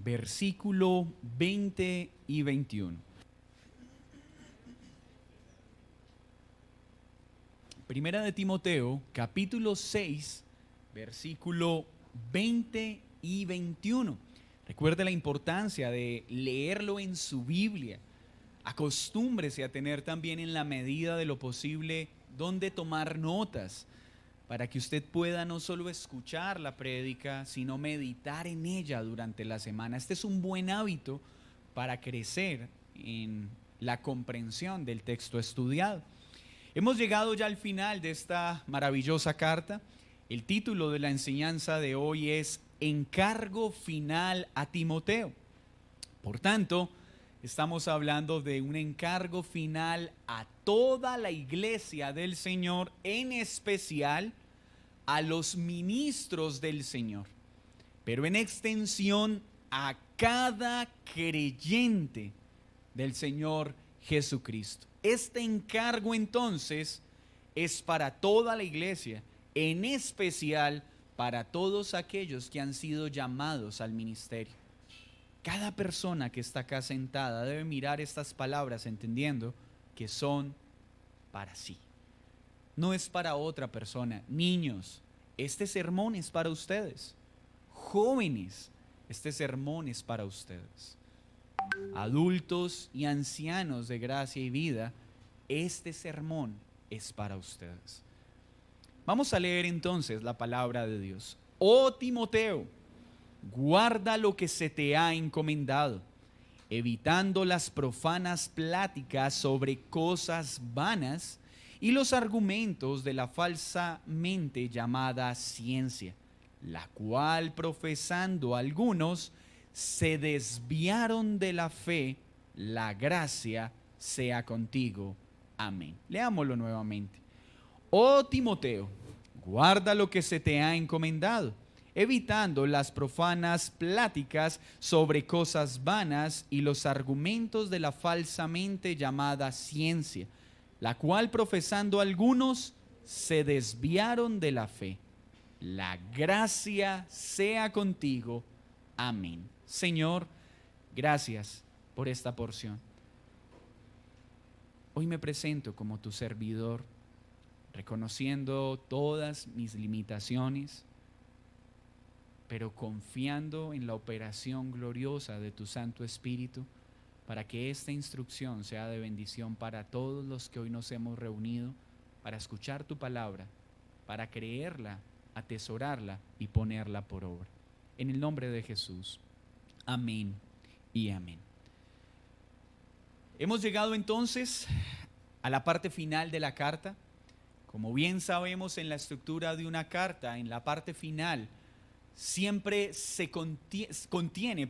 versículo 20 y 21. Primera de Timoteo, capítulo 6, versículo 20 y 21. Recuerde la importancia de leerlo en su Biblia. Acostúmbrese a tener también en la medida de lo posible donde tomar notas, para que usted pueda no solo escuchar la prédica, sino meditar en ella durante la semana. Este es un buen hábito para crecer en la comprensión del texto estudiado. Hemos llegado ya al final de esta maravillosa carta. El título de la enseñanza de hoy es Encargo final a Timoteo. Por tanto, estamos hablando de un encargo final a toda la iglesia del Señor, en especial a los ministros del Señor, pero en extensión a cada creyente del Señor Jesucristo. Este encargo entonces es para toda la iglesia, en especial para todos aquellos que han sido llamados al ministerio. Cada persona que está acá sentada debe mirar estas palabras entendiendo que son para sí. No es para otra persona. Niños, este sermón es para ustedes. Jóvenes, este sermón es para ustedes. Adultos y ancianos de gracia y vida, este sermón es para ustedes. Vamos a leer entonces la palabra de Dios. Oh Timoteo, guarda lo que se te ha encomendado, evitando las profanas pláticas sobre cosas vanas y los argumentos de la falsamente llamada ciencia, la cual profesando algunos se desviaron de la fe. La gracia sea contigo. Amén. Leámoslo nuevamente. Oh Timoteo, guarda lo que se te ha encomendado, evitando las profanas pláticas sobre cosas vanas y los argumentos de la falsamente llamada ciencia, la cual profesando algunos se desviaron de la fe. La gracia sea contigo. Amén. Señor, gracias por esta porción. Hoy me presento como tu servidor, reconociendo todas mis limitaciones, pero confiando en la operación gloriosa de tu Santo Espíritu, para que esta instrucción sea de bendición para todos los que hoy nos hemos reunido, para escuchar tu palabra, para creerla, atesorarla y ponerla por obra. En el nombre de Jesús. Amén y amén. Hemos llegado entonces a la parte final de la carta. Como bien sabemos, en la estructura de una carta, en la parte final, siempre se contiene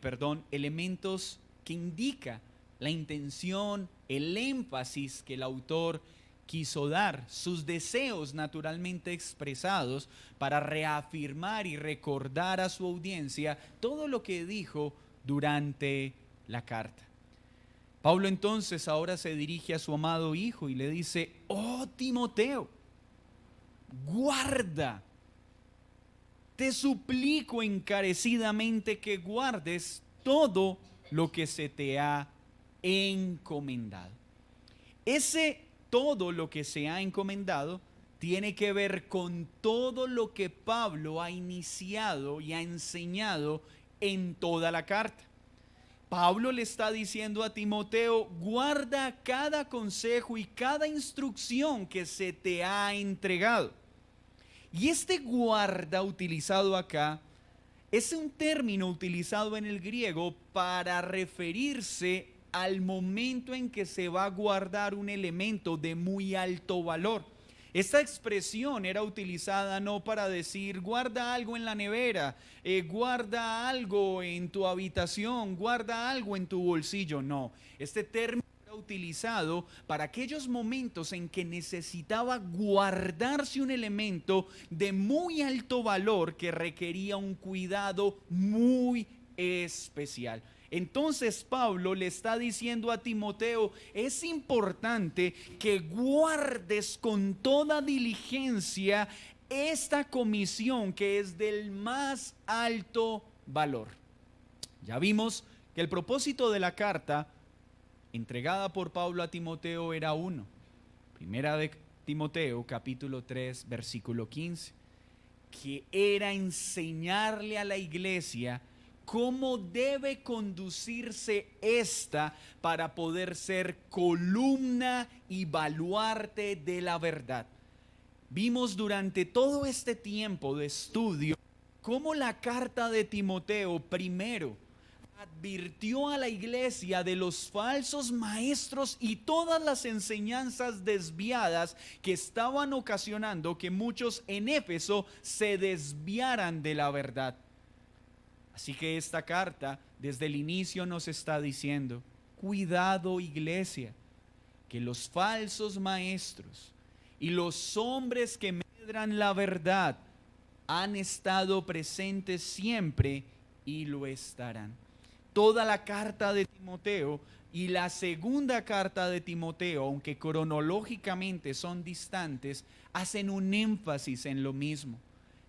elementos que indican la intención, el énfasis que el autor quiso dar, sus deseos naturalmente expresados para reafirmar y recordar a su audiencia todo lo que dijo durante la carta. Pablo entonces ahora se dirige a su amado hijo y le dice: oh Timoteo, guarda, te suplico encarecidamente que guardes todo lo que se te ha encomendado. Ese todo lo que se ha encomendado tiene que ver con todo lo que Pablo ha iniciado y ha enseñado en toda la carta. Pablo le está diciendo a Timoteo: guarda cada consejo y cada instrucción que se te ha entregado. Y este guarda utilizado acá es un término utilizado en el griego para referirse al momento en que se va a guardar un elemento de muy alto valor. Esta expresión era utilizada no para decir guarda algo en la nevera, guarda algo en tu habitación, guarda algo en tu bolsillo. No, este término era utilizado para aquellos momentos en que necesitaba guardarse un elemento de muy alto valor que requería un cuidado muy especial. Entonces Pablo le está diciendo a Timoteo: es importante que guardes con toda diligencia esta comisión que es del más alto valor. Ya vimos que el propósito de la carta entregada por Pablo a Timoteo era uno. Primera de Timoteo, capítulo 3, versículo 15, que era enseñarle a la iglesia cómo debe conducirse esta para poder ser columna y baluarte de la verdad. Vimos durante todo este tiempo de estudio cómo la carta de Timoteo primero advirtió a la iglesia de los falsos maestros y todas las enseñanzas desviadas que estaban ocasionando que muchos en Éfeso se desviaran de la verdad. Así que esta carta desde el inicio nos está diciendo: cuidado, iglesia, que los falsos maestros y los hombres que medran la verdad han estado presentes siempre y lo estarán. Toda la carta de Timoteo y la segunda carta de Timoteo, aunque cronológicamente son distantes, hacen un énfasis en lo mismo: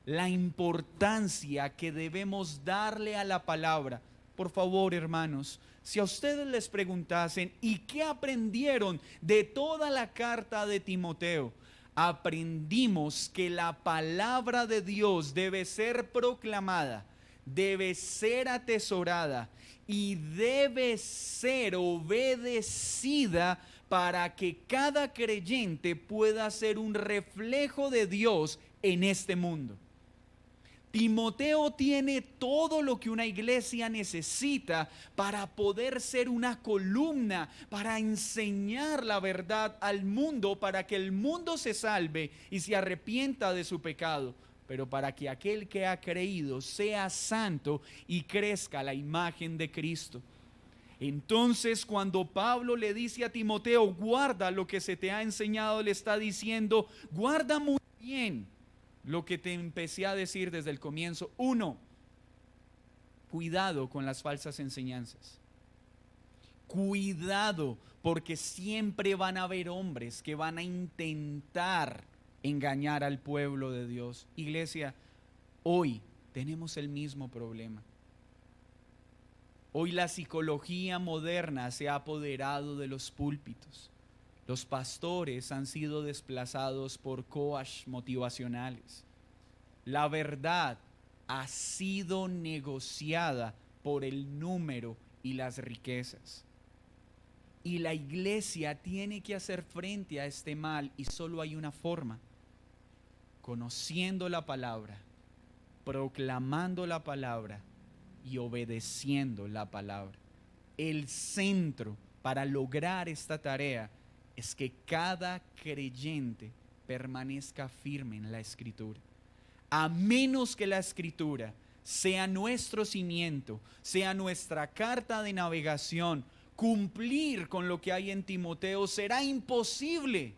la importancia que debemos darle a la palabra. Por favor, hermanos, si a ustedes les preguntasen, ¿y qué aprendieron de toda la carta de Timoteo? Aprendimos que la palabra de Dios debe ser proclamada, debe ser atesorada y debe ser obedecida para que cada creyente pueda ser un reflejo de Dios en este mundo. Timoteo tiene todo lo que una iglesia necesita para poder ser una columna, para enseñar la verdad al mundo, para que el mundo se salve y se arrepienta de su pecado, pero para que aquel que ha creído sea santo y crezca a la imagen de Cristo. Entonces, cuando Pablo le dice a Timoteo: guarda lo que se te ha enseñado, le está diciendo: guarda muy bien lo que te empecé a decir desde el comienzo. Uno, cuidado con las falsas enseñanzas. Cuidado, porque siempre van a haber hombres que van a intentar engañar al pueblo de Dios. Iglesia, hoy tenemos el mismo problema. Hoy la psicología moderna se ha apoderado de los púlpitos. Los pastores han sido desplazados por coach motivacionales. La verdad ha sido negociada por el número y las riquezas. Y la iglesia tiene que hacer frente a este mal, y solo hay una forma: conociendo la palabra, proclamando la palabra y obedeciendo la palabra. El centro para lograr esta tarea es que cada creyente permanezca firme en la Escritura. A menos que la Escritura sea nuestro cimiento, sea nuestra carta de navegación, cumplir con lo que hay en Timoteo será imposible.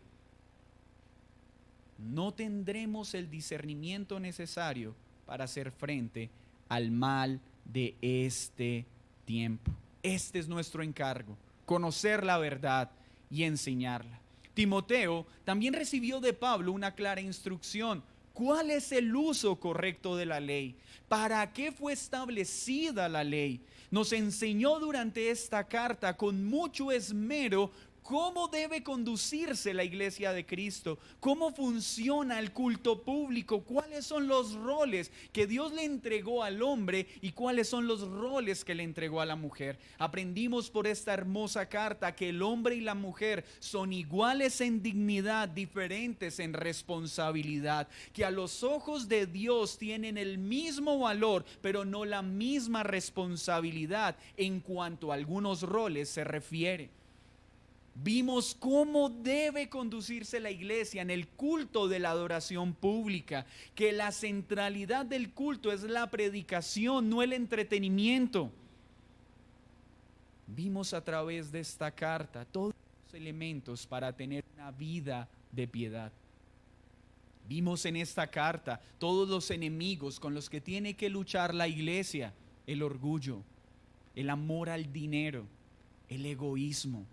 No tendremos el discernimiento necesario para hacer frente al mal de este tiempo. Este es nuestro encargo: conocer la verdad y enseñarla. Timoteo también recibió de Pablo una clara instrucción. ¿Cuál es el uso correcto de la ley? ¿Para qué fue establecida la ley? Nos enseñó durante esta carta con mucho esmero cómo debe conducirse la iglesia de Cristo, cómo funciona el culto público, cuáles son los roles que Dios le entregó al hombre y cuáles son los roles que le entregó a la mujer. Aprendimos por esta hermosa carta que el hombre y la mujer son iguales en dignidad, diferentes en responsabilidad, que a los ojos de Dios tienen el mismo valor, pero no la misma responsabilidad en cuanto a algunos roles se refiere. Vimos cómo debe conducirse la iglesia en el culto de la adoración pública, que la centralidad del culto es la predicación, no el entretenimiento. Vimos a través de esta carta todos los elementos para tener una vida de piedad. Vimos en esta carta todos los enemigos con los que tiene que luchar la iglesia: el orgullo, el amor al dinero, el egoísmo.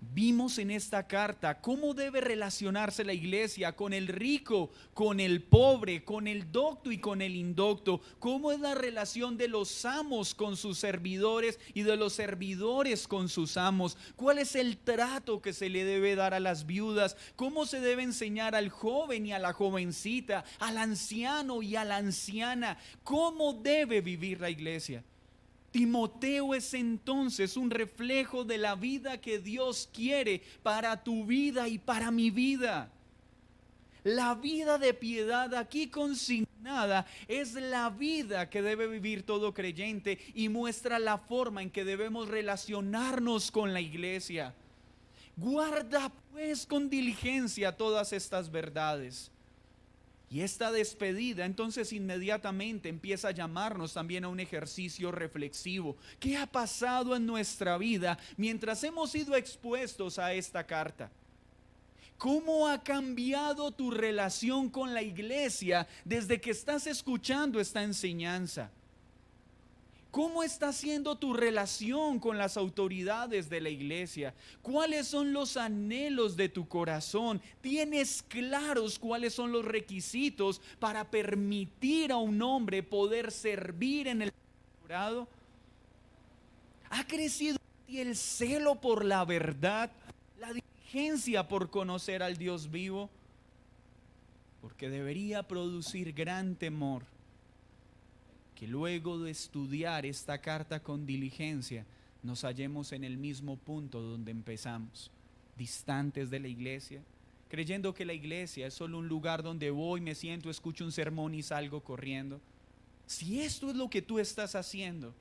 Vimos en esta carta cómo debe relacionarse la iglesia con el rico, con el pobre, con el docto y con el indocto. Cómo es la relación de los amos con sus servidores y de los servidores con sus amos. Cuál es el trato que se le debe dar a las viudas. Cómo se debe enseñar al joven y a la jovencita, al anciano y a la anciana. Cómo debe vivir la iglesia. Timoteo es entonces un reflejo de la vida que Dios quiere para tu vida y para mi vida. La vida de piedad aquí consignada es la vida que debe vivir todo creyente y muestra la forma en que debemos relacionarnos con la iglesia. Guarda pues con diligencia todas estas verdades. Y esta despedida entonces inmediatamente empieza a llamarnos también a un ejercicio reflexivo. ¿Qué ha pasado en nuestra vida mientras hemos sido expuestos a esta carta? ¿Cómo ha cambiado tu relación con la iglesia desde que estás escuchando esta enseñanza? ¿Cómo está siendo tu relación con las autoridades de la iglesia? ¿Cuáles son los anhelos de tu corazón? ¿Tienes claros cuáles son los requisitos para permitir a un hombre poder servir en el pastorado? ¿Ha crecido en ti el celo por la verdad, la diligencia por conocer al Dios vivo? Porque debería producir gran temor que luego de estudiar esta carta con diligencia nos hallemos en el mismo punto donde empezamos, distantes de la iglesia, creyendo que la iglesia es solo un lugar donde voy, me siento, escucho un sermón y salgo corriendo. Si esto es lo que tú estás haciendo,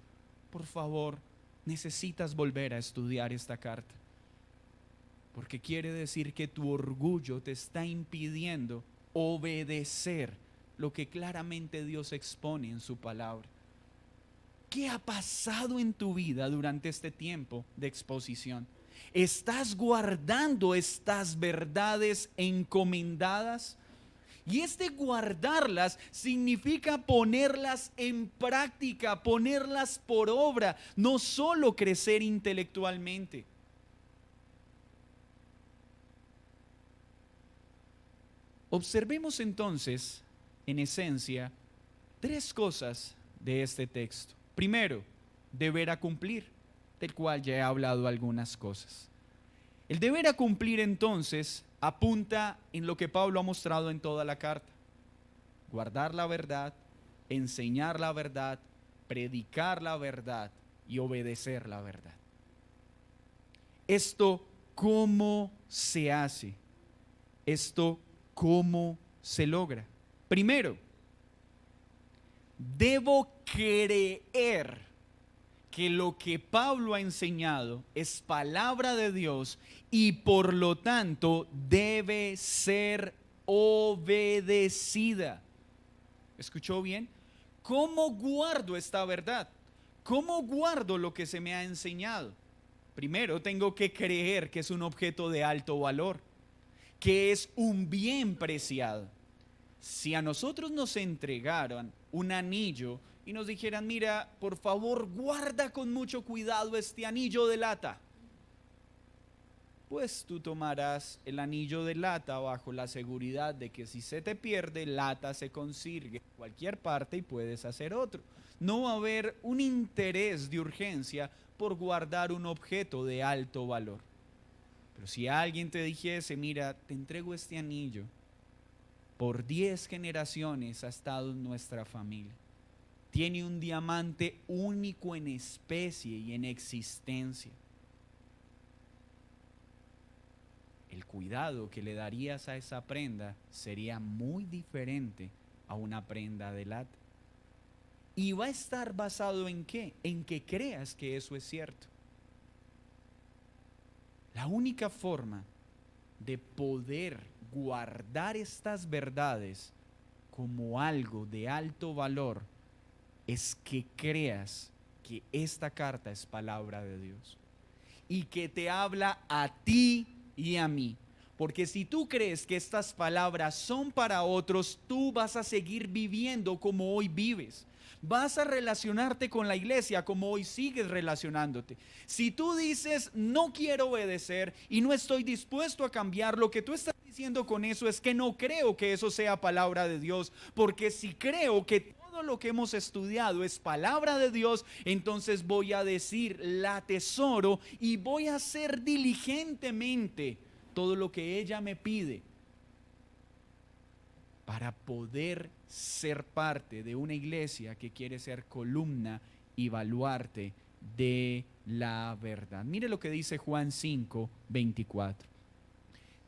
por favor, necesitas volver a estudiar esta carta, porque quiere decir que tu orgullo te está impidiendo obedecer lo que claramente Dios expone en su palabra. ¿Qué ha pasado en tu vida durante este tiempo de exposición? ¿Estás guardando estas verdades encomendadas? Y guardarlas significa ponerlas en práctica, ponerlas por obra, no solo crecer intelectualmente. Observemos entonces, en esencia, tres cosas de este texto. Primero, deber a cumplir, del cual ya he hablado algunas cosas. El deber a cumplir entonces apunta en lo que Pablo ha mostrado en toda la carta: guardar la verdad, enseñar la verdad, predicar la verdad y obedecer la verdad. Esto, ¿cómo se hace? Esto, ¿cómo se logra? Primero, debo creer que lo que Pablo ha enseñado es palabra de Dios y por lo tanto debe ser obedecida. ¿Escuchó bien? ¿Cómo guardo esta verdad? ¿Cómo guardo lo que se me ha enseñado? Primero, tengo que creer que es un objeto de alto valor, que es un bien preciado. Si a nosotros nos entregaran un anillo y nos dijeran: mira, por favor, guarda con mucho cuidado este anillo de lata, pues tú tomarás el anillo de lata bajo la seguridad de que si se te pierde, lata se consigue en cualquier parte y puedes hacer otro. No va a haber un interés de urgencia por guardar un objeto de alto valor. Pero si alguien te dijese: mira, te entrego este anillo, por 10 generaciones ha estado en nuestra familia, tiene un diamante único en especie y en existencia, el cuidado que le darías a esa prenda sería muy diferente a una prenda de lata. Y va a estar basado ¿en qué? En que creas que eso es cierto. La única forma de poder guardar estas verdades como algo de alto valor es que creas que esta carta es palabra de Dios y que te habla a ti y a mí. Porque si tú crees que estas palabras son para otros, tú vas a seguir viviendo como hoy vives. Vas a relacionarte con la iglesia como hoy sigues relacionándote. Si tú dices, no quiero obedecer y no estoy dispuesto a cambiar, lo que tú estás diciendo con eso es que no creo que eso sea palabra de Dios. Porque si creo que todo lo que hemos estudiado es palabra de Dios, entonces voy a decir, la atesoro y voy a hacer diligentemente todo lo que ella me pide para poder ser parte de una iglesia que quiere ser columna y baluarte de la verdad. Mire lo que dice Juan 5, 24.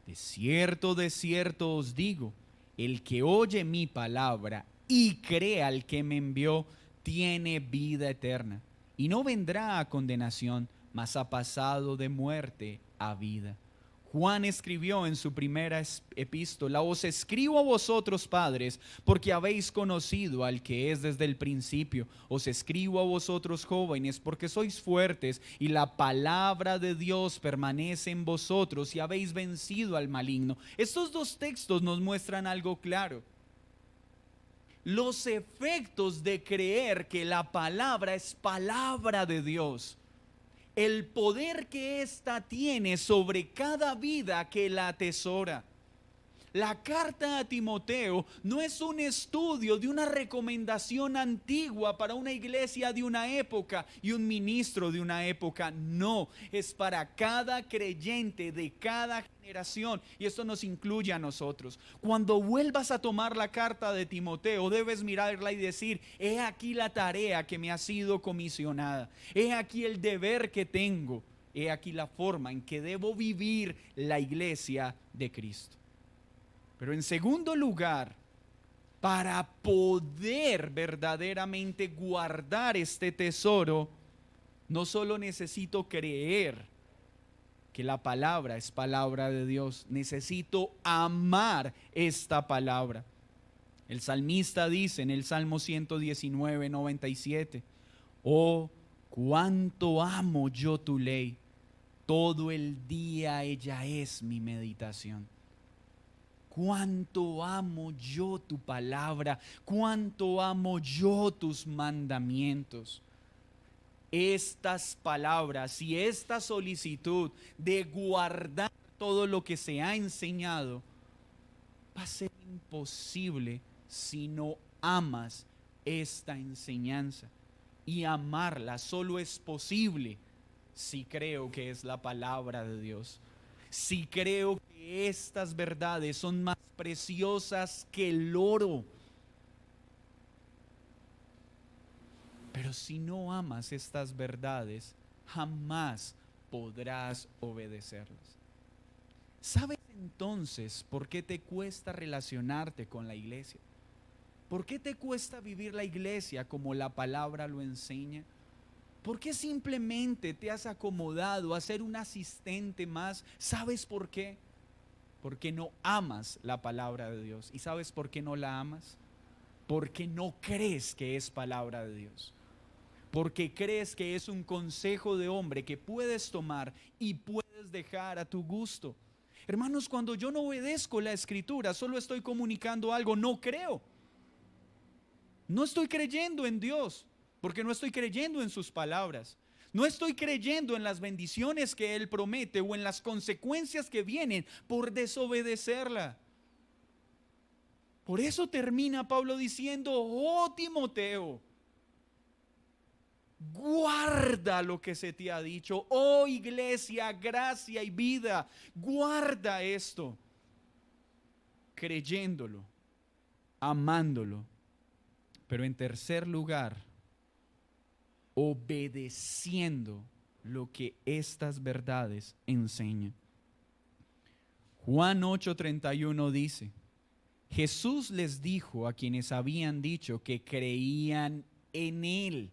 De cierto os digo, el que oye mi palabra y cree al que me envió, tiene vida eterna, y no vendrá a condenación, mas ha pasado de muerte a vida. Juan escribió en su primera epístola: os escribo a vosotros, padres, porque habéis conocido al que es desde el principio. Os escribo a vosotros, jóvenes, porque sois fuertes y la palabra de Dios permanece en vosotros y habéis vencido al maligno. Estos dos textos nos muestran algo claro: los efectos de creer que la palabra es palabra de Dios, el poder que ésta tiene sobre cada vida que la atesora. La carta a Timoteo no es un estudio de una recomendación antigua para una iglesia de una época y un ministro de una época. No, es para cada creyente de cada generación, y esto nos incluye a nosotros. Cuando vuelvas a tomar la carta de Timoteo, debes mirarla y decir: he aquí la tarea que me ha sido comisionada, he aquí el deber que tengo, he aquí la forma en que debo vivir la iglesia de Cristo. Pero en segundo lugar, para poder verdaderamente guardar este tesoro, no solo necesito creer que la palabra es palabra de Dios, necesito amar esta palabra. El salmista dice en el Salmo 119, 97: oh, cuánto amo yo tu ley, todo el día ella es mi meditación. Cuánto amo yo tu palabra, cuánto amo yo tus mandamientos. Estas palabras y esta solicitud de guardar todo lo que se ha enseñado va a ser imposible si no amas esta enseñanza. Y amarla solo es posible si creo que es la palabra de Dios. Si creo que estas verdades son más preciosas que el oro. Pero si no amas estas verdades, jamás podrás obedecerlas. ¿Sabes entonces por qué te cuesta relacionarte con la iglesia? ¿Por qué te cuesta vivir la iglesia como la palabra lo enseña? ¿Por qué simplemente te has acomodado a ser un asistente más? ¿Sabes por qué? Porque no amas la palabra de Dios. ¿Y sabes por qué no la amas? Porque no crees que es palabra de Dios. Porque crees que es un consejo de hombre que puedes tomar y puedes dejar a tu gusto. Hermanos, cuando yo no obedezco la escritura, solo estoy comunicando algo, no creo. No estoy creyendo en Dios, porque no estoy creyendo en sus palabras. No estoy creyendo en las bendiciones que Él promete o en las consecuencias que vienen por desobedecerla. Por eso termina Pablo diciendo: oh Timoteo, guarda lo que se te ha dicho. Oh iglesia, gracia y vida, guarda esto, creyéndolo, amándolo. Pero en tercer lugar, obedeciendo lo que estas verdades enseñan. Juan 8:31 dice: Jesús les dijo a quienes habían dicho que creían en Él: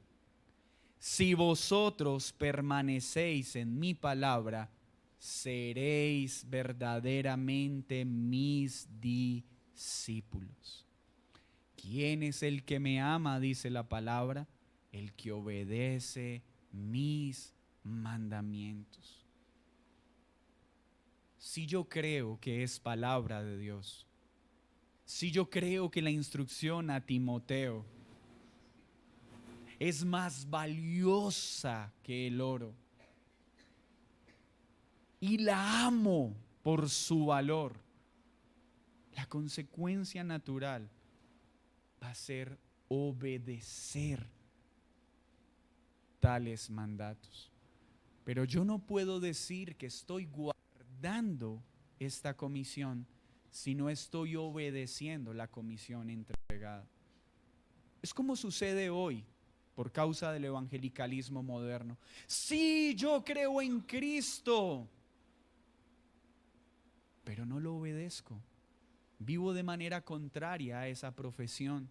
si vosotros permanecéis en mi palabra, seréis verdaderamente mis discípulos. ¿Quién es el que me ama?, dice la palabra: el que obedece mis mandamientos. si yo creo que es palabra de Dios, si yo creo que la instrucción a Timoteo es más valiosa que el oro y la amo por su valor, la consecuencia natural va a ser obedecer tales mandatos. Pero yo no puedo decir que estoy guardando esta comisión si no estoy obedeciendo la comisión entregada. Es como sucede hoy por causa del evangelicalismo moderno. Sí, yo creo en Cristo, pero no lo obedezco. Vivo de manera contraria a esa profesión.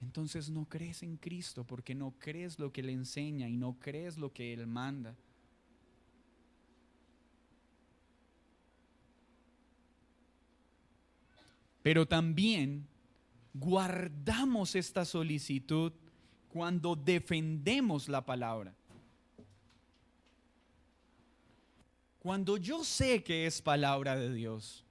Entonces no crees en Cristo porque no crees lo que Él enseña y no crees lo que Él manda. Pero también guardamos esta solicitud cuando defendemos la palabra. Cuando yo sé que es palabra de Dios,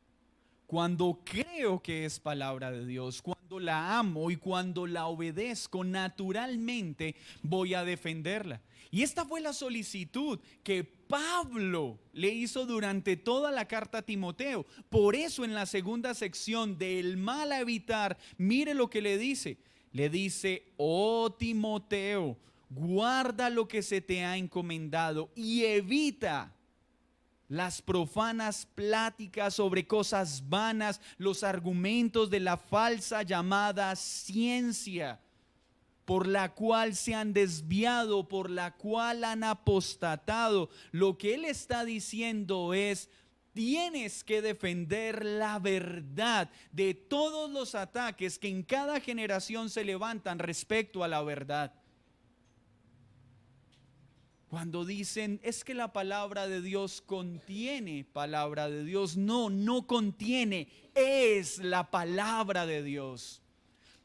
cuando creo que es palabra de Dios, cuando la amo y cuando la obedezco, naturalmente voy a defenderla. Y esta fue la solicitud que Pablo le hizo durante toda la carta a Timoteo. Por eso en la segunda sección del mal a evitar, mire lo que le dice. Le dice, oh Timoteo, guarda lo que se te ha encomendado y evita las profanas pláticas sobre cosas vanas, los argumentos de la falsa llamada ciencia, por la cual se han desviado, por la cual han apostatado. Lo que él está diciendo es: tienes que defender la verdad de todos los ataques que en cada generación se levantan respecto a la verdad. Cuando dicen, es que la palabra de Dios contiene palabra de Dios. No, no contiene, es la palabra de Dios.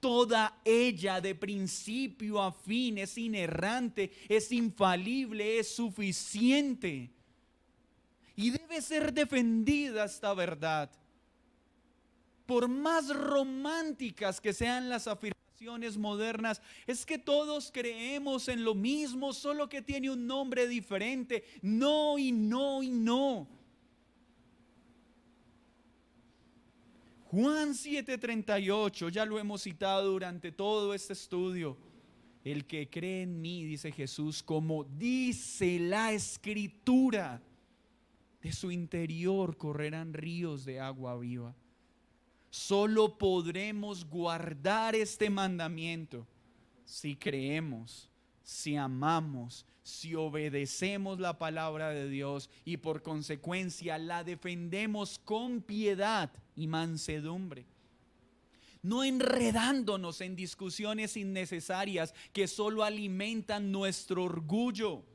Toda ella de principio a fin es inerrante, es infalible, es suficiente. Y debe ser defendida esta verdad. Por más románticas que sean las afirmaciones modernas, es que todos creemos en lo mismo, solo que tiene un nombre diferente. No y no y no. Juan 7:38, ya lo hemos citado durante todo este estudio. El que cree en mí, dice Jesús, como dice la Escritura, de su interior correrán ríos de agua viva. Solo podremos guardar este mandamiento si creemos, si amamos, si obedecemos la palabra de Dios y por consecuencia la defendemos con piedad y mansedumbre. No enredándonos en discusiones innecesarias que solo alimentan nuestro orgullo.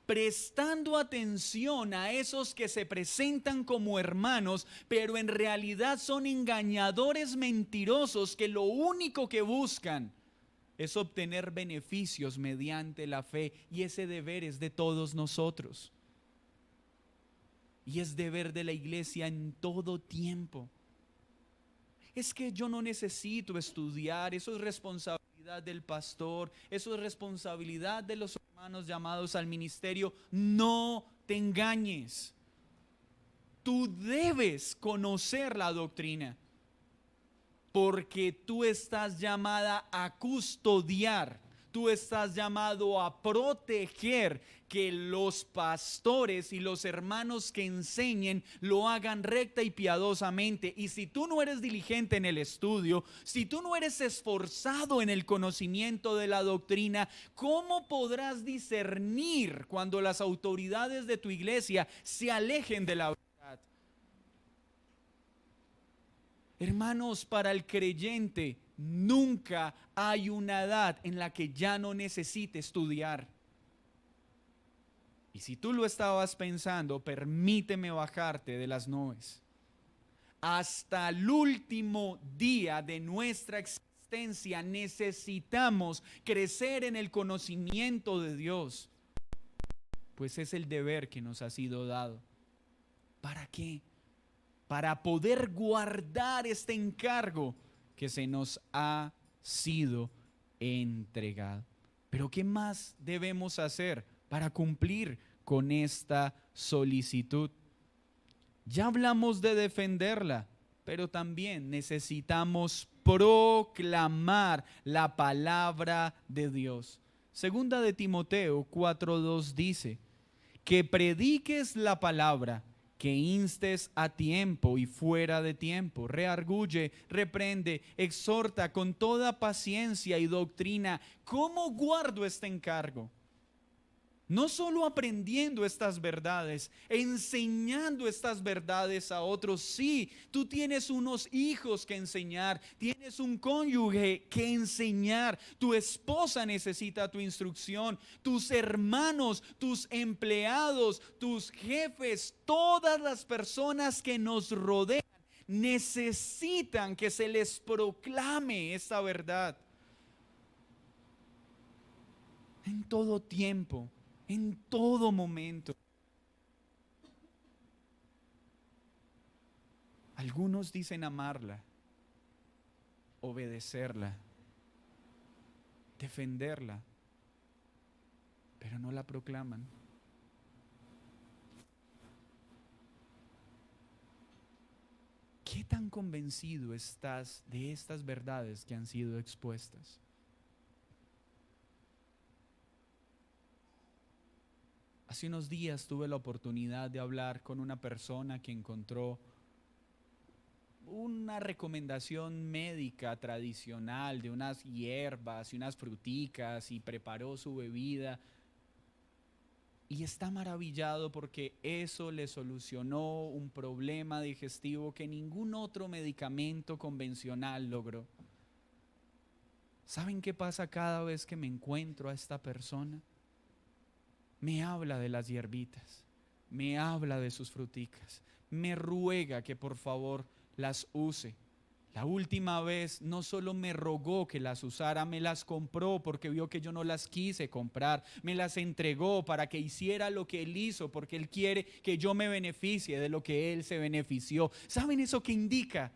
Prestando atención a esos que se presentan como hermanos, pero en realidad son engañadores mentirosos que lo único que buscan es obtener beneficios mediante la fe, y ese deber es de todos nosotros. Y es deber de la iglesia en todo tiempo. Es que yo no necesito estudiar, eso es responsabilidad del pastor, eso es responsabilidad de los hermanos llamados al ministerio. No te engañes. Tú debes conocer la doctrina, porque tú estás llamada a custodiar, tú estás llamado a proteger que los pastores y los hermanos que enseñen lo hagan recta y piadosamente. Y si tú no eres diligente en el estudio, si tú no eres esforzado en el conocimiento de la doctrina, ¿cómo podrás discernir cuando las autoridades de tu iglesia se alejen de la verdad? Hermanos, para el creyente nunca hay una edad en la que ya no necesite estudiar. Y si tú lo estabas pensando, permíteme bajarte de las nubes. Hasta el último día de nuestra existencia necesitamos crecer en el conocimiento de Dios. pues es el deber que nos ha sido dado. ¿Para qué? Para poder guardar este encargo que se nos ha sido entregado. Pero ¿qué más debemos hacer para cumplir con esta solicitud? Ya hablamos de defenderla, pero también necesitamos proclamar la palabra de Dios. Segunda de Timoteo 4:2 dice, que prediques la palabra, que instes a tiempo y fuera de tiempo, reargulle, reprende, exhorta con toda paciencia y doctrina. ¿Cómo guardo este encargo? No solo aprendiendo estas verdades, enseñando estas verdades a otros. Sí, tú tienes unos hijos que enseñar, tienes un cónyuge que enseñar, tu esposa necesita tu instrucción, tus hermanos, tus empleados, tus jefes, todas las personas que nos rodean necesitan que se les proclame esta verdad. En todo tiempo. En todo momento. Algunos dicen amarla, obedecerla, defenderla, pero no la proclaman. ¿Qué tan convencido estás de estas verdades que han sido expuestas? Hace unos días tuve la oportunidad de hablar con una persona que encontró una recomendación médica tradicional de unas hierbas y unas fruticas y preparó su bebida. Y está maravillado porque eso le solucionó un problema digestivo que ningún otro medicamento convencional logró. ¿Saben qué pasa cada vez que me encuentro a esta persona? Me habla de las hierbitas, me habla de sus fruticas, me ruega que por favor las use. La última vez no solo me rogó que las usara, me las compró porque vio que yo no las quise comprar, me las entregó para que hiciera lo que él hizo, porque él quiere que yo me beneficie de lo que él se benefició. ¿Saben eso qué indica?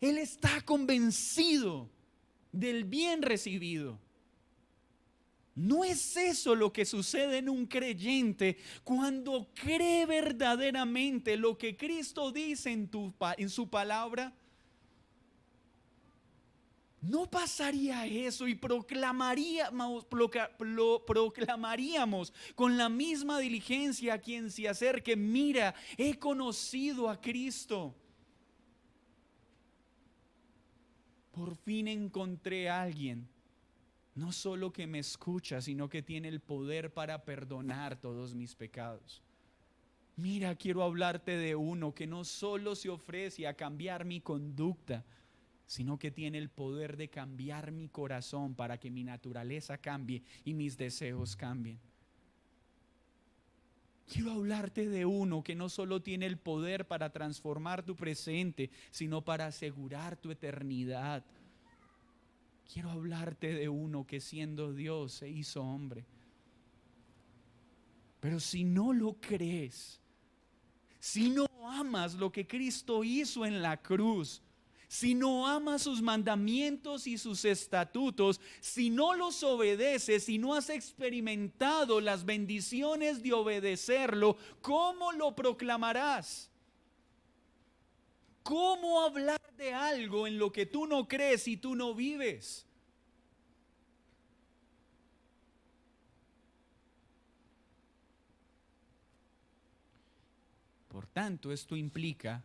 Él está convencido del bien recibido. ¿No es eso lo que sucede en un creyente cuando cree verdaderamente lo que Cristo dice en su palabra? ¿No pasaría eso y proclamaríamos con la misma diligencia a quien se acerque? Mira, he conocido a Cristo. Por fin encontré a alguien. No solo que me escucha, sino que tiene el poder para perdonar todos mis pecados. Mira, quiero hablarte de uno que no solo se ofrece a cambiar mi conducta, sino que tiene el poder de cambiar mi corazón para que mi naturaleza cambie y mis deseos cambien. Quiero hablarte de uno que no solo tiene el poder para transformar tu presente, sino para asegurar tu eternidad. Quiero hablarte de uno que siendo Dios se hizo hombre. Pero si no lo crees, si no amas lo que Cristo hizo en la cruz, si no amas sus mandamientos y sus estatutos, si no los obedeces, si no has experimentado las bendiciones de obedecerlo, ¿cómo lo proclamarás? ¿Cómo hablar de algo en lo que tú no crees y tú no vives? Por tanto, esto implica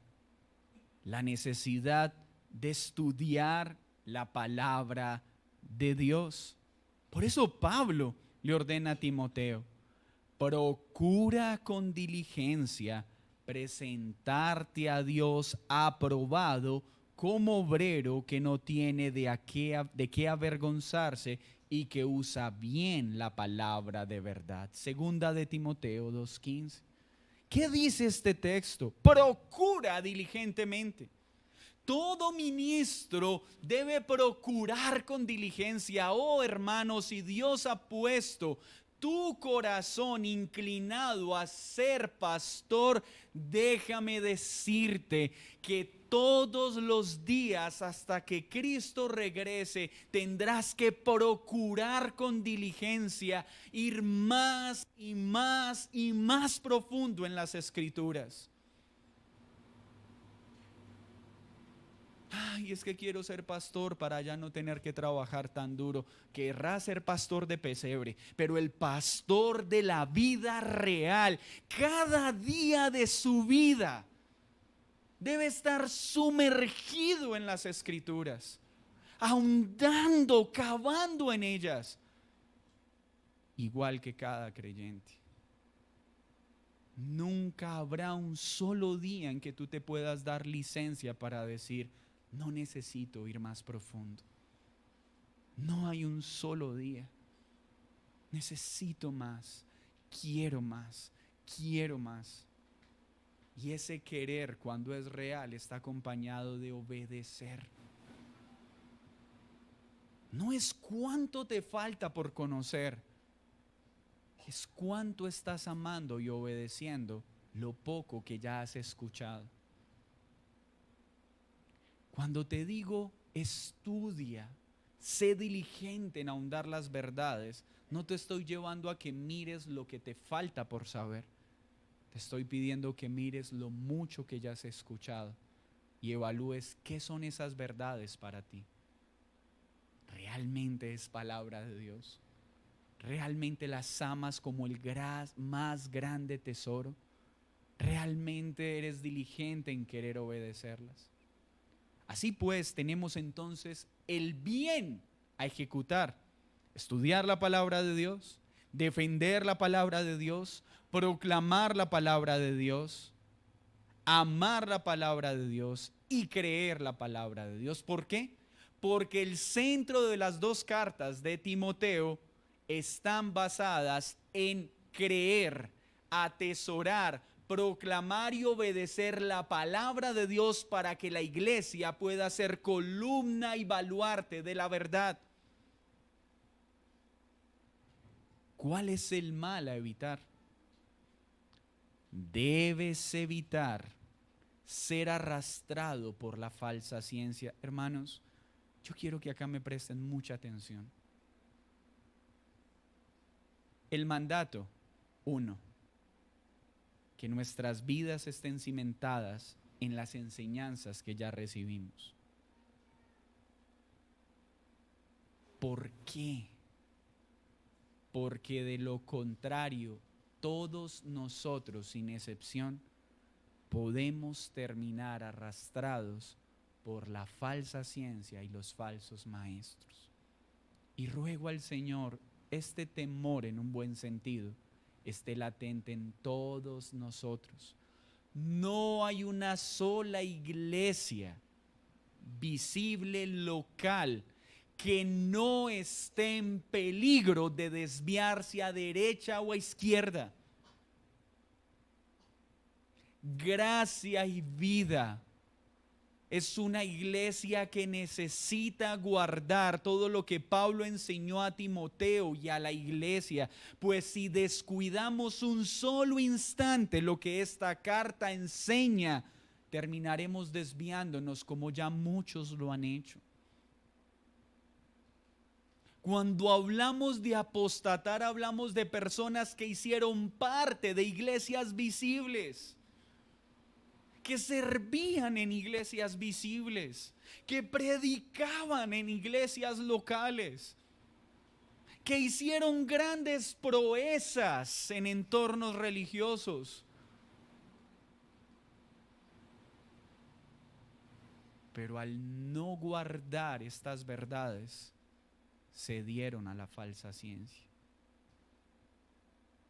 la necesidad de estudiar la palabra de Dios. Por eso Pablo le ordena a Timoteo: procura con diligencia presentarte a Dios aprobado como obrero que no tiene de qué avergonzarse y que usa bien la palabra de verdad. Segunda de Timoteo 2:15. ¿Qué dice este texto? Procura diligentemente. Todo ministro debe procurar con diligencia. Oh hermanos, si Dios ha puesto tu corazón inclinado a ser pastor, déjame decirte que todos los días hasta que Cristo regrese tendrás que procurar con diligencia ir más y más y más profundo en las Escrituras. Ay, es que quiero ser pastor para ya no tener que trabajar tan duro. Querrá ser pastor de pesebre, pero el pastor de la vida real, cada día de su vida, debe estar sumergido en las Escrituras, ahondando, cavando en ellas, igual que cada creyente. Nunca habrá un solo día en que tú te puedas dar licencia para decir, no necesito ir más profundo. No hay un solo día. Necesito más, quiero más, quiero más. Y ese querer, cuando es real, está acompañado de obedecer. No es cuánto te falta por conocer, es cuánto estás amando y obedeciendo lo poco que ya has escuchado. Cuando te digo estudia, sé diligente en ahondar las verdades, no te estoy llevando a que mires lo que te falta por saber. Te estoy pidiendo que mires lo mucho que ya has escuchado y evalúes qué son esas verdades para ti. ¿Realmente es palabra de Dios? ¿Realmente las amas como el más grande tesoro? ¿Realmente eres diligente en querer obedecerlas? Así pues, tenemos entonces el bien a ejecutar: estudiar la palabra de Dios, defender la palabra de Dios, proclamar la palabra de Dios, amar la palabra de Dios y creer la palabra de Dios. ¿Por qué? Porque el centro de las dos cartas de Timoteo están basadas en creer, atesorar, proclamar y obedecer la palabra de Dios para que la iglesia pueda ser columna y baluarte de la verdad. ¿Cuál es el mal a evitar? Debes evitar ser arrastrado por la falsa ciencia. Hermanos, yo quiero que acá me presten mucha atención. El mandato, 1, que nuestras vidas estén cimentadas en las enseñanzas que ya recibimos. ¿Por qué? Porque de lo contrario, todos nosotros, sin excepción, podemos terminar arrastrados por la falsa ciencia y los falsos maestros. Y ruego al Señor, este temor en un buen sentido esté latente en todos nosotros. No hay una sola iglesia visible local que no esté en peligro de desviarse a derecha o a izquierda. Gracia y Vida es una iglesia que necesita guardar todo lo que Pablo enseñó a Timoteo y a la iglesia, pues si descuidamos un solo instante lo que esta carta enseña, terminaremos desviándonos como ya muchos lo han hecho. Cuando hablamos de apostatar, hablamos de personas que hicieron parte de iglesias visibles, que servían en iglesias visibles, que predicaban en iglesias locales, que hicieron grandes proezas en entornos religiosos, pero al no guardar estas verdades, cedieron a la falsa ciencia.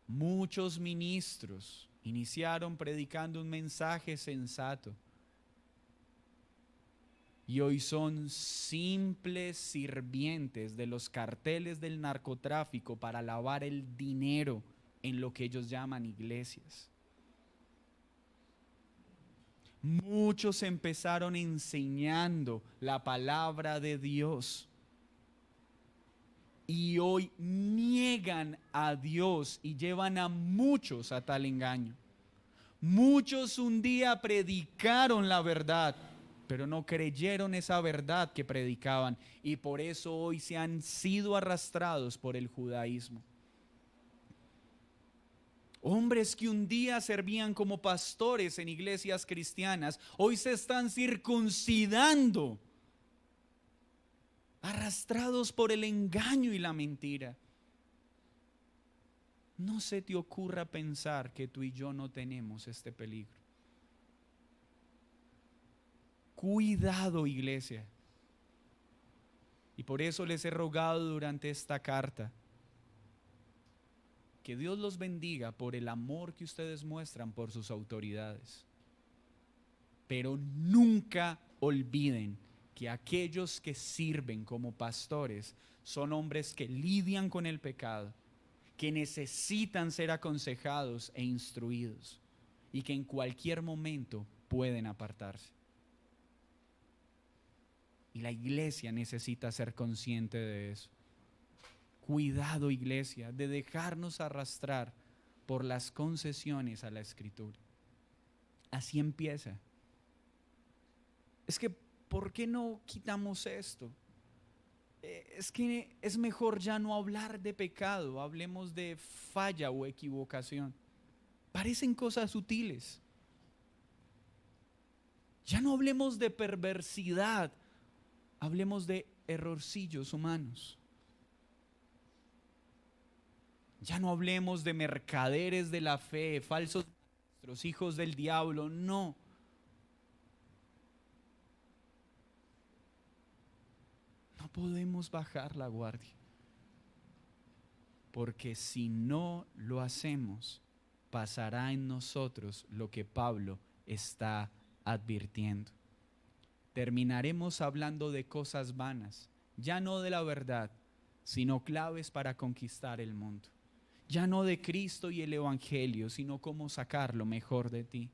Muchos ministros iniciaron predicando un mensaje sensato y hoy son simples sirvientes de los carteles del narcotráfico para lavar el dinero en lo que ellos llaman iglesias. Muchos empezaron enseñando la palabra de Dios, y hoy niegan a Dios y llevan a muchos a tal engaño. Muchos un día predicaron la verdad, pero no creyeron esa verdad que predicaban y por eso hoy se han sido arrastrados por el judaísmo. Hombres que un día servían como pastores en iglesias cristianas, hoy se están circuncidando, arrastrados por el engaño y la mentira. No se te ocurra pensar que tú y yo no tenemos este peligro. Cuidado, iglesia. Y por eso les he rogado durante esta carta que Dios los bendiga por el amor que ustedes muestran por sus autoridades. Pero nunca olviden que aquellos que sirven como pastores son hombres que lidian con el pecado, que necesitan ser aconsejados e instruidos y que en cualquier momento pueden apartarse. Y la iglesia necesita ser consciente de eso. Cuidado, iglesia, de dejarnos arrastrar por las concesiones a la Escritura. Así empieza. Es que, ¿por qué no quitamos esto? Es que es mejor ya no hablar de pecado, hablemos de falla o equivocación. Parecen cosas sutiles. Ya no hablemos de perversidad, hablemos de errorcillos humanos. Ya no hablemos de mercaderes de la fe, falsos maestros, hijos del diablo, no. No podemos bajar la guardia, porque si no lo hacemos, pasará en nosotros lo que Pablo está advirtiendo. Terminaremos hablando de cosas vanas, ya no de la verdad, sino claves para conquistar el mundo. Ya no de Cristo y el Evangelio, sino cómo sacar lo mejor de ti.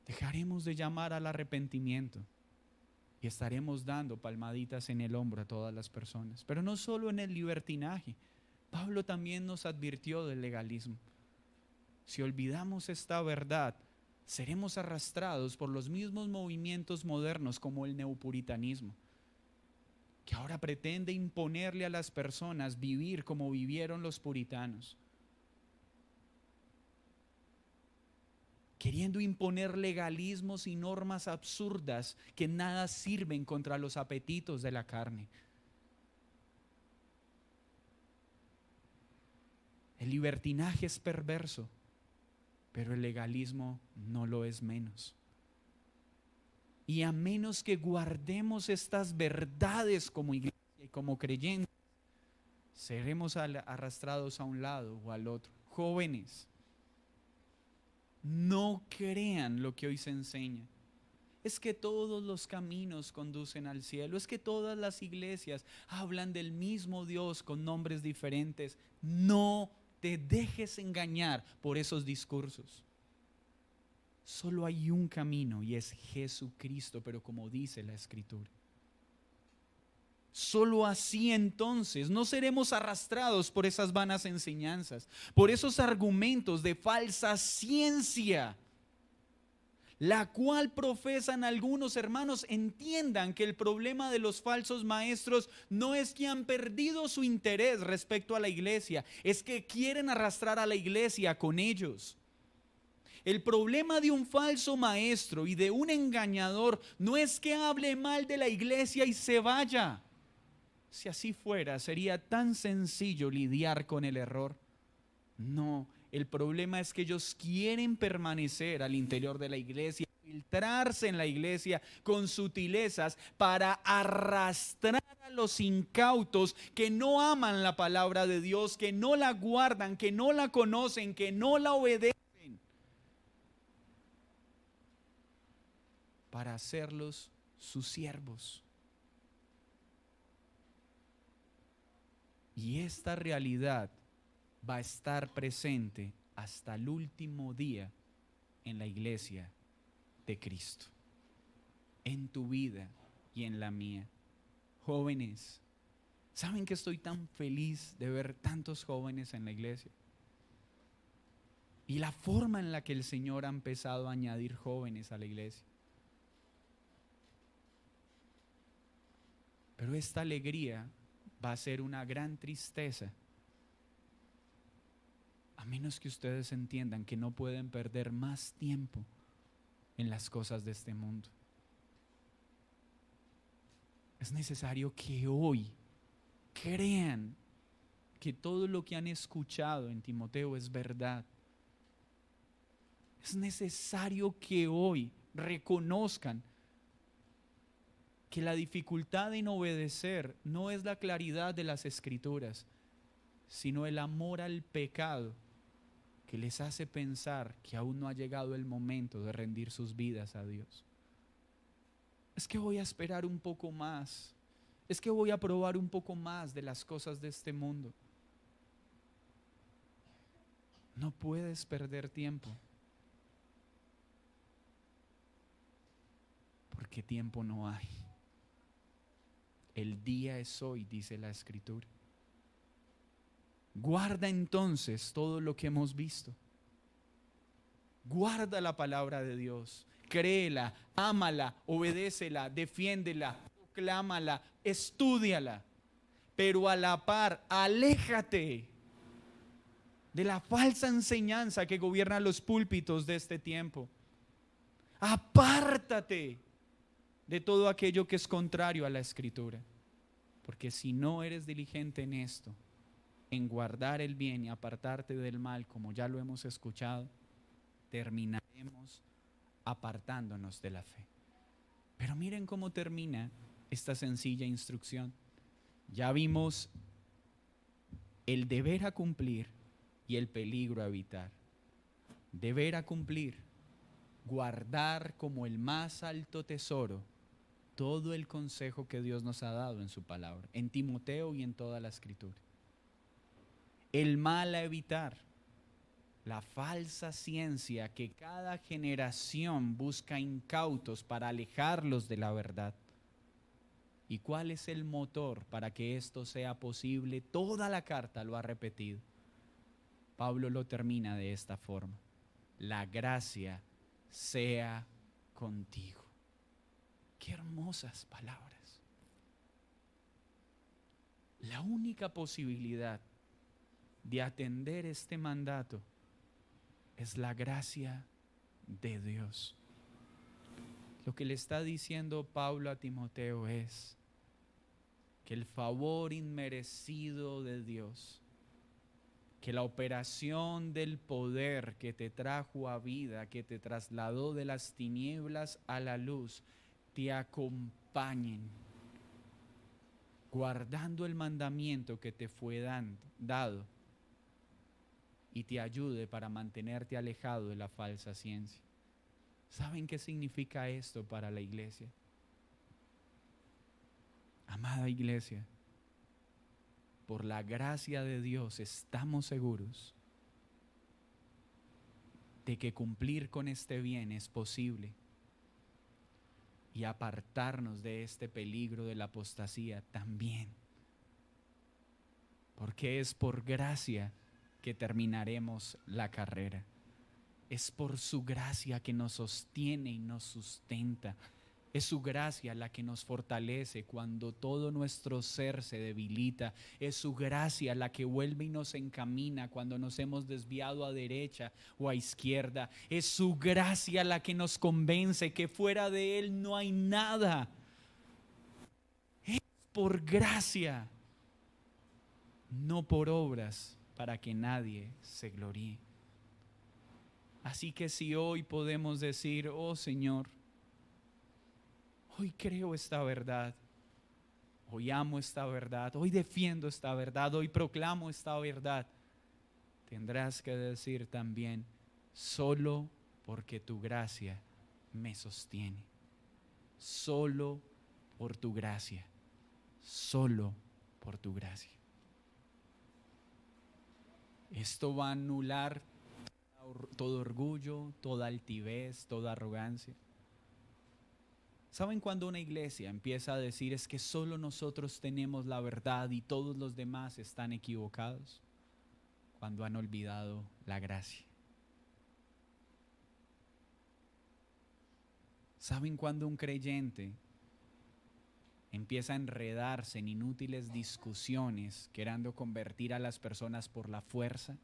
Dejaremos de llamar al arrepentimiento y estaremos dando palmaditas en el hombro a todas las personas. Pero no solo en el libertinaje. Pablo también nos advirtió del legalismo. Si olvidamos esta verdad, seremos arrastrados por los mismos movimientos modernos como el neopuritanismo, que ahora pretende imponerle a las personas vivir como vivieron los puritanos, queriendo imponer legalismos y normas absurdas que nada sirven contra los apetitos de la carne. El libertinaje es perverso, pero el legalismo no lo es menos. Y a menos que guardemos estas verdades como iglesia y como creyentes, seremos arrastrados a un lado o al otro. Jóvenes, no crean lo que hoy se enseña. Es que todos los caminos conducen al cielo. Es que todas las iglesias hablan del mismo Dios con nombres diferentes. No te dejes engañar por esos discursos. Solo hay un camino y es Jesucristo, pero como dice la Escritura. Solo así entonces no seremos arrastrados por esas vanas enseñanzas, por esos argumentos de falsa ciencia, la cual profesan algunos hermanos. Entiendan que el problema de los falsos maestros no es que han perdido su interés respecto a la iglesia, es que quieren arrastrar a la iglesia con ellos. El problema de un falso maestro y de un engañador no es que hable mal de la iglesia y se vaya. Si así fuera, sería tan sencillo lidiar con el error. No, el problema es que ellos quieren permanecer al interior de la iglesia, filtrarse en la iglesia con sutilezas para arrastrar a los incautos que no aman la palabra de Dios, que no la guardan, que no la conocen, que no la obedecen, para hacerlos sus siervos. Y esta realidad va a estar presente hasta el último día en la iglesia de Cristo, en tu vida y en la mía. jóvenes. ¿Saben que estoy tan feliz de ver tantos jóvenes en la iglesia? Y la forma en la que el Señor ha empezado a añadir jóvenes a la iglesia. Pero esta alegría va a ser una gran tristeza, a menos que ustedes entiendan que no pueden perder más tiempo en las cosas de este mundo. Es necesario que hoy crean que todo lo que han escuchado en Timoteo es verdad. Es necesario que hoy reconozcan que la dificultad en obedecer no es la claridad de las Escrituras, sino el amor al pecado que les hace pensar que aún no ha llegado el momento de rendir sus vidas a Dios. Es que voy a esperar un poco más. Es que voy a probar un poco más de las cosas de este mundo. No puedes perder tiempo, porque tiempo no hay. El día es hoy, dice la Escritura. Guarda entonces todo lo que hemos visto. Guarda la palabra de Dios. Créela, ámala, obedécela, defiéndela, proclámala, estúdiala. Pero a la par, aléjate de la falsa enseñanza que gobierna los púlpitos de este tiempo. Apártate de todo aquello que es contrario a la Escritura. Porque si no eres diligente en esto, en guardar el bien y apartarte del mal, como ya lo hemos escuchado, terminaremos apartándonos de la fe. Pero miren cómo termina esta sencilla instrucción. Ya vimos el deber a cumplir y el peligro a evitar. Deber a cumplir, guardar como el más alto tesoro todo el consejo que Dios nos ha dado en su palabra, en Timoteo y en toda la Escritura. El mal a evitar, la falsa ciencia que cada generación busca incautos para alejarlos de la verdad. ¿Y cuál es el motor para que esto sea posible? Toda la carta lo ha repetido. Pablo lo termina de esta forma: la gracia sea contigo. Qué hermosas palabras. La única posibilidad de atender este mandato es la gracia de Dios. Lo que le está diciendo Pablo a Timoteo es que el favor inmerecido de Dios, que la operación del poder que te trajo a vida, que te trasladó de las tinieblas a la luz, te acompañen, guardando el mandamiento que te fue dado, y te ayude para mantenerte alejado de la falsa ciencia. ¿Saben qué significa esto para la iglesia? Amada iglesia, por la gracia de Dios estamos seguros de que cumplir con este bien es posible y apartarnos de este peligro de la apostasía también, porque es por gracia que terminaremos la carrera. Es por su gracia que nos sostiene y nos sustenta. Es su gracia la que nos fortalece cuando todo nuestro ser se debilita. Es su gracia la que vuelve y nos encamina cuando nos hemos desviado a derecha o a izquierda. Es su gracia la que nos convence que fuera de Él no hay nada. Es por gracia, no por obras, para que nadie se gloríe. Así que si hoy podemos decir: oh Señor, hoy creo esta verdad, hoy amo esta verdad, hoy defiendo esta verdad, hoy proclamo esta verdad, tendrás que decir también: solo porque tu gracia me sostiene, solo por tu gracia, solo por tu gracia. Esto va a anular todo orgullo, toda altivez, toda arrogancia. ¿Saben cuando una iglesia empieza a decir es que solo nosotros tenemos la verdad y todos los demás están equivocados? Cuando han olvidado la gracia. ¿Saben cuando un creyente empieza a enredarse en inútiles discusiones, queriendo convertir a las personas por la fuerza?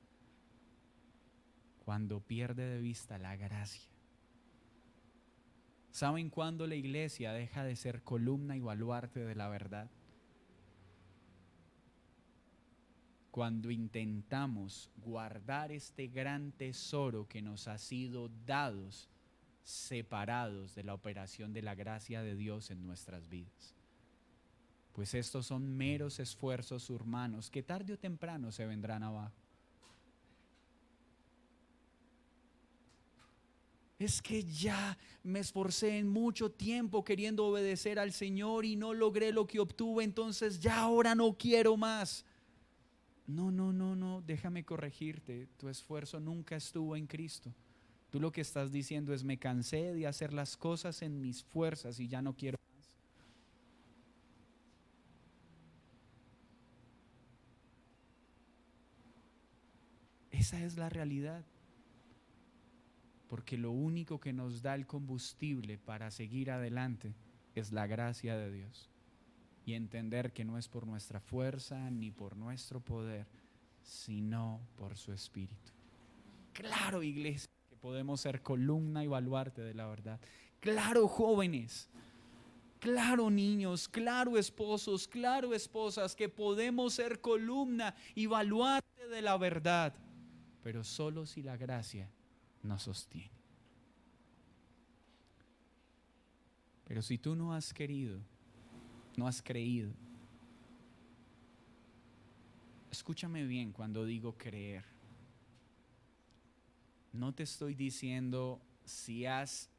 Cuando pierde de vista la gracia. ¿Saben cuándo la iglesia deja de ser columna y baluarte de la verdad? Cuando intentamos guardar este gran tesoro que nos ha sido dado, separados de la operación de la gracia de Dios en nuestras vidas. Pues estos son meros esfuerzos humanos que tarde o temprano se vendrán abajo. Es que ya me esforcé en mucho tiempo queriendo obedecer al Señor y no logré lo que obtuve, entonces ya ahora no quiero más. No, déjame corregirte, tu esfuerzo nunca estuvo en Cristo. Tú lo que estás diciendo es: me cansé de hacer las cosas en mis fuerzas y ya no quiero más. Esa es la realidad. Porque lo único que nos da el combustible para seguir adelante es la gracia de Dios. Y entender que no es por nuestra fuerza ni por nuestro poder, sino por su Espíritu. Claro, iglesia, que podemos ser columna y baluarte de la verdad. Claro, jóvenes. Claro, niños. Claro, esposos. Claro, esposas, que podemos ser columna y baluarte de la verdad. Pero solo si la gracia nos sostiene. Pero si tú no has querido, no has creído, escúchame bien cuando digo creer. No te estoy diciendo si has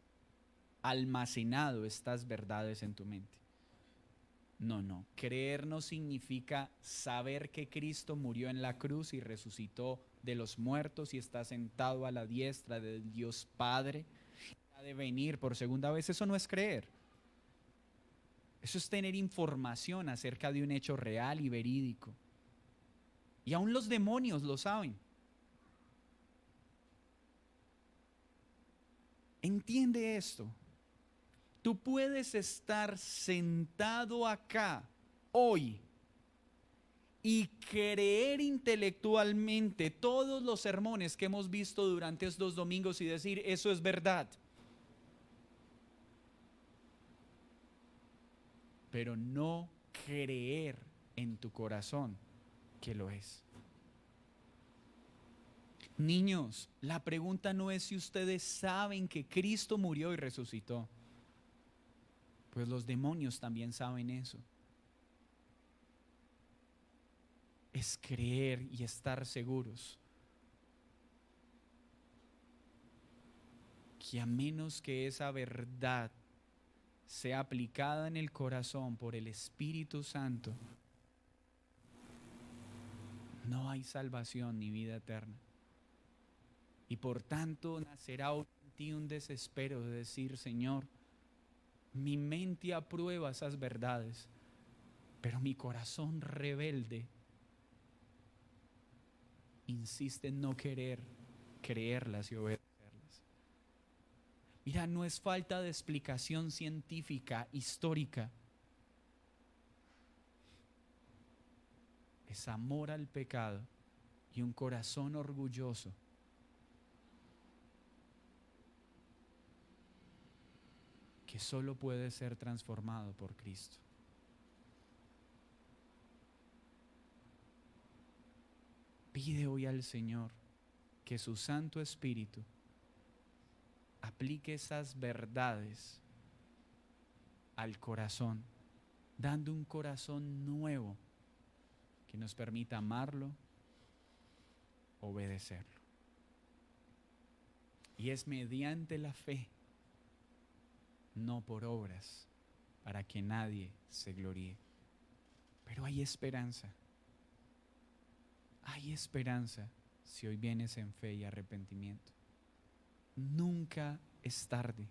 almacenado estas verdades en tu mente. No. Creer no significa saber que Cristo murió en la cruz y resucitó de los muertos y está sentado a la diestra del Dios Padre. Ha de venir por segunda vez. Eso no es creer. Eso es tener información acerca de un hecho real y verídico. Y aún los demonios lo saben. Entiende esto. Tú puedes estar sentado acá hoy y creer intelectualmente todos los sermones que hemos visto durante estos domingos y decir: eso es verdad. Pero no creer en tu corazón que lo es. Niños, la pregunta no es si ustedes saben que Cristo murió y resucitó. Pues los demonios también saben eso. Es creer y estar seguros que a menos que esa verdad sea aplicada en el corazón por el Espíritu Santo, no hay salvación ni vida eterna. Y por tanto nacerá en ti un desespero de decir: Señor, mi mente aprueba esas verdades, pero mi corazón rebelde insiste en no querer creerlas y obedecerlas. Mira, no es falta de explicación científica, histórica. Es amor al pecado y un corazón orgulloso que solo puede ser transformado por Cristo. Pide hoy al Señor que su Santo Espíritu aplique esas verdades al corazón, dando un corazón nuevo que nos permita amarlo, obedecerlo. Y es mediante la fe, no por obras, para que nadie se gloríe. Pero hay esperanza. Hay esperanza si hoy vienes en fe y arrepentimiento. Nunca es tarde.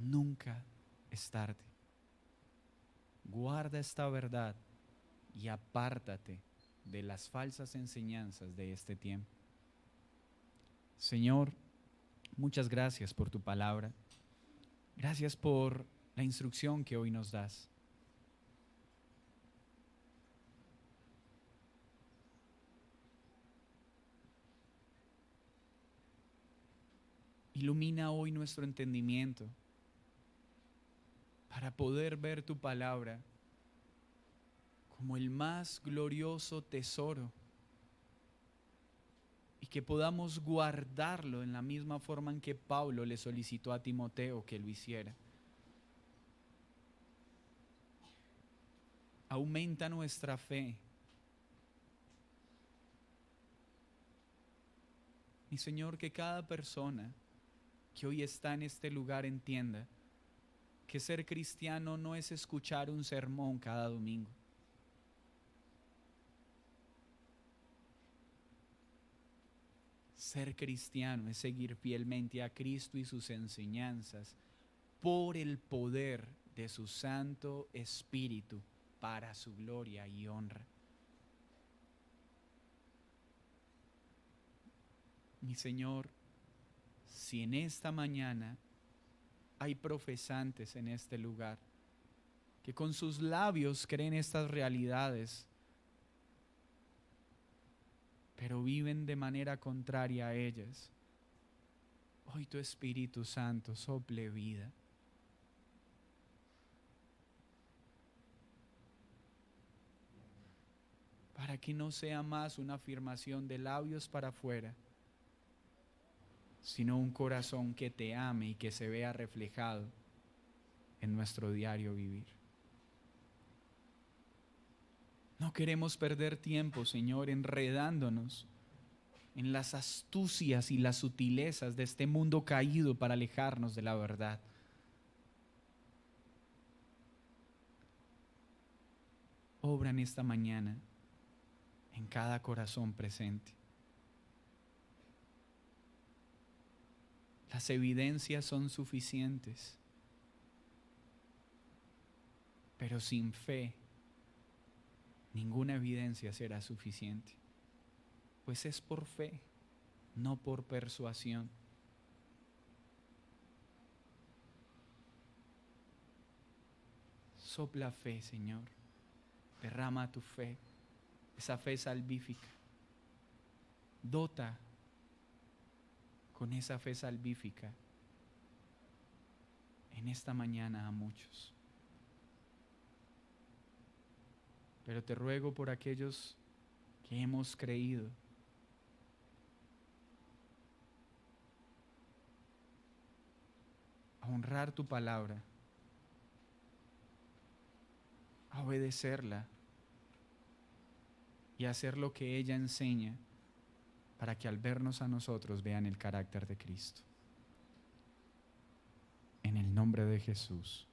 Nunca es tarde. Guarda esta verdad y apártate de las falsas enseñanzas de este tiempo. Señor, muchas gracias por tu palabra. Gracias por la instrucción que hoy nos das. Ilumina hoy nuestro entendimiento para poder ver tu palabra como el más glorioso tesoro y que podamos guardarlo en la misma forma en que Pablo le solicitó a Timoteo que lo hiciera. Aumenta nuestra fe. Mi Señor, que cada persona que hoy está en este lugar entienda que ser cristiano no es escuchar un sermón cada domingo. Ser cristiano es seguir fielmente a Cristo y sus enseñanzas por el poder de su Santo Espíritu para su gloria y honra. Mi Señor, si en esta mañana hay profesantes en este lugar que con sus labios creen estas realidades, pero viven de manera contraria a ellas, hoy tu Espíritu Santo sople vida. Para que no sea más una afirmación de labios para afuera, sino un corazón que te ame y que se vea reflejado en nuestro diario vivir. No queremos perder tiempo, Señor, enredándonos en las astucias y las sutilezas de este mundo caído para alejarnos de la verdad. Obra en esta mañana en cada corazón presente. Las evidencias son suficientes, pero sin fe ninguna evidencia será suficiente, pues es por fe, no por persuasión. Sopla fe, Señor, derrama tu fe, esa fe salvífica. Dota con esa fe salvífica en esta mañana a muchos. Pero te ruego por aquellos que hemos creído, a honrar tu palabra, a obedecerla y a hacer lo que ella enseña, para que al vernos a nosotros vean el carácter de Cristo. En el nombre de Jesús.